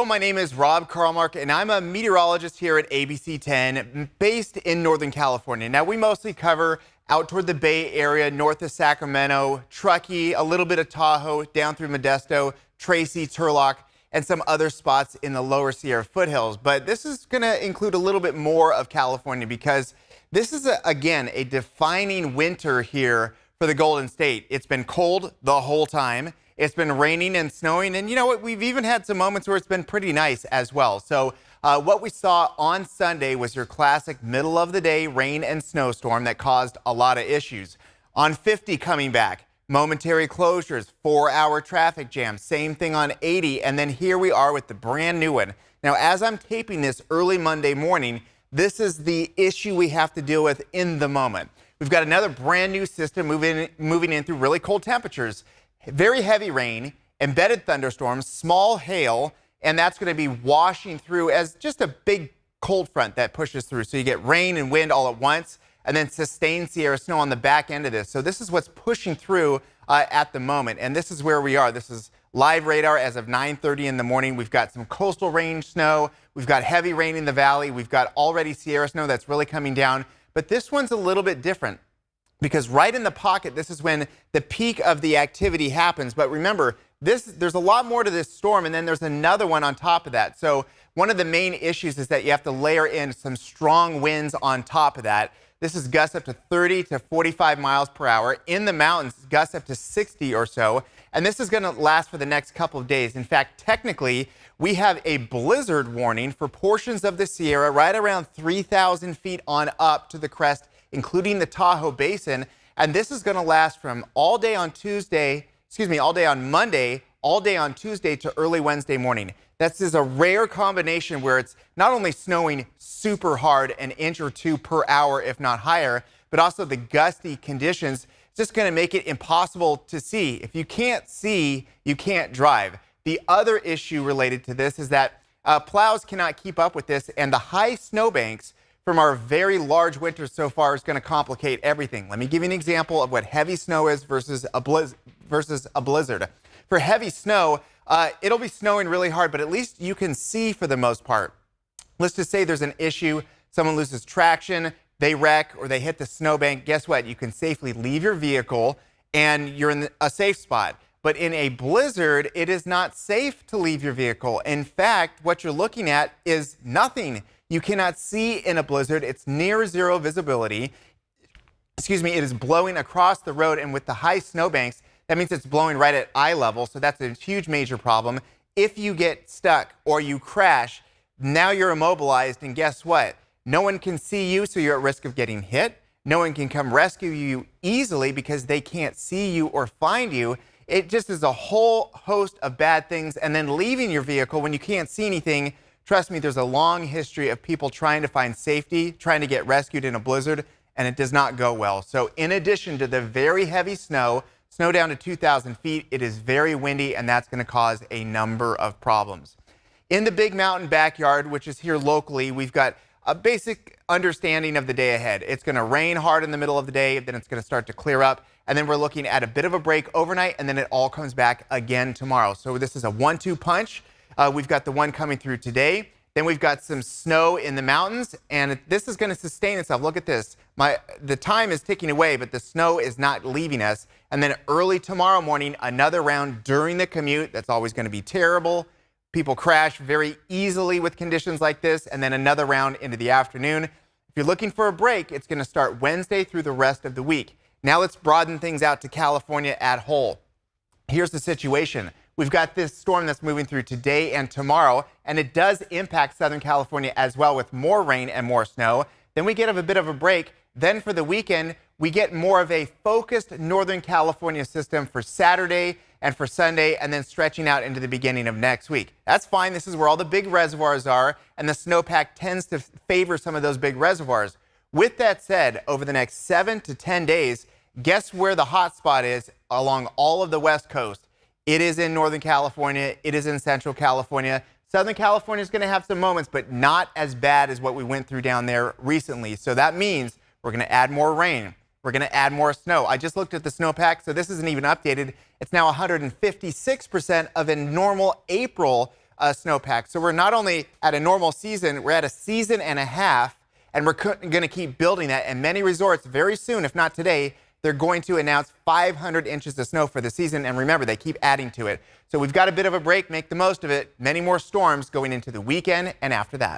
my name is Rob Carlmark, and I'm a meteorologist here at ABC 10, based in Northern California. Now, we mostly cover out toward the Bay Area, north of Sacramento, Truckee, a little bit of Tahoe, down through Modesto, Tracy, Turlock, and some other spots in the lower Sierra foothills. But this is going to include a little bit more of California because this is, again, a defining winter here for the Golden State. It's been cold the whole time. It's been raining and snowing, and you know what? We've even had some moments where it's been pretty nice as well. So what we saw on Sunday was your classic middle of the day rain and snowstorm that caused a lot of issues. On 50 coming back, momentary closures, 4-hour traffic jam, same thing on 80, and then here we are with the brand new one. Now, as I'm taping this early Monday morning, this is the issue we have to deal with in the moment. We've got another brand new system moving in through really cold temperatures. Very heavy rain, embedded thunderstorms, small hail, and that's going to be washing through as just a big cold front that pushes through. So you get rain and wind all at once, and then sustained Sierra snow on the back end of this. So this is what's pushing through at the moment, and this is where we are. This is live radar as of 9:30 in the morning. We've got some coastal range snow. We've got heavy rain in the valley. We've got already Sierra snow that's really coming down, but this one's a little bit different, because right in the pocket, this is when the peak of the activity happens. But remember, there's a lot more to this storm, and then there's another one on top of that. So one of the main issues is that you have to layer in some strong winds on top of that. This is gusts up to 30 to 45 miles per hour. In the mountains, gusts up to 60 or so. And this is going to last for the next couple of days. In fact, technically, we have a blizzard warning for portions of the Sierra right around 3,000 feet on up to the crest, including the Tahoe Basin. And this is going to last from all day on Monday, all day on Tuesday to early Wednesday morning. This is a rare combination where it's not only snowing super hard, an inch or two per hour, if not higher, but also the gusty conditions. It's just going to make it impossible to see. If you can't see, you can't drive. The other issue related to this is that plows cannot keep up with this, and the high snowbanks from our very large winters so far is going to complicate everything. Let me give you an example of what heavy snow is versus a blizzard. For heavy snow, it'll be snowing really hard, but at least you can see for the most part. Let's just say there's an issue, someone loses traction, they wreck, or they hit the snowbank. Guess what? You can safely leave your vehicle and you're in a safe spot. But in a blizzard, it is not safe to leave your vehicle. In fact, what you're looking at is nothing. You cannot see in a blizzard. It's near zero visibility. It is blowing across the road, and with the high snowbanks, that means it's blowing right at eye level, so that's a huge major problem. If you get stuck or you crash, now you're immobilized, and guess what? No one can see you, so you're at risk of getting hit. No one can come rescue you easily because they can't see you or find you. It just is a whole host of bad things, and then leaving your vehicle when you can't see anything. Trust me, there's a long history of people trying to find safety, trying to get rescued in a blizzard, and it does not go well. So in addition to the very heavy snow down to 2,000 feet, it is very windy, and that's going to cause a number of problems. In the Big Mountain backyard, which is here locally, we've got a basic understanding of the day ahead. It's going to rain hard in the middle of the day, then it's going to start to clear up, and then we're looking at a bit of a break overnight, and then it all comes back again tomorrow. So this is a 1-2 punch. We've got the one coming through today. Then we've got some snow in the mountains, and this is going to sustain itself. Look at this. The time is ticking away, but the snow is not leaving us. And then early tomorrow morning, another round during the commute. That's always going to be terrible. People crash very easily with conditions like this, and then another round into the afternoon. If you're looking for a break, it's going to start Wednesday through the rest of the week. Now let's broaden things out to California at whole. Here's the situation. We've got this storm that's moving through today and tomorrow, and it does impact Southern California as well with more rain and more snow. Then we get a bit of a break. Then for the weekend, we get more of a focused Northern California system for Saturday and for Sunday, and then stretching out into the beginning of next week. That's fine. This is where all the big reservoirs are, and the snowpack tends to favor some of those big reservoirs. With that said, over the next 7 to 10 days, guess where the hot spot is along all of the West Coast? It is in Northern California. It is in Central California. Southern California is going to have some moments, but not as bad as what we went through down there recently. So that means we're going to add more rain. We're going to add more snow. I just looked at the snowpack, so this isn't even updated. It's now 156% of a normal April snowpack. So we're not only at a normal season, we're at a season and a half, and we're going to keep building that. And many resorts very soon, if not today, they're going to announce 500 inches of snow for the season. And remember, they keep adding to it. So we've got a bit of a break. Make the most of it. Many more storms going into the weekend and after that.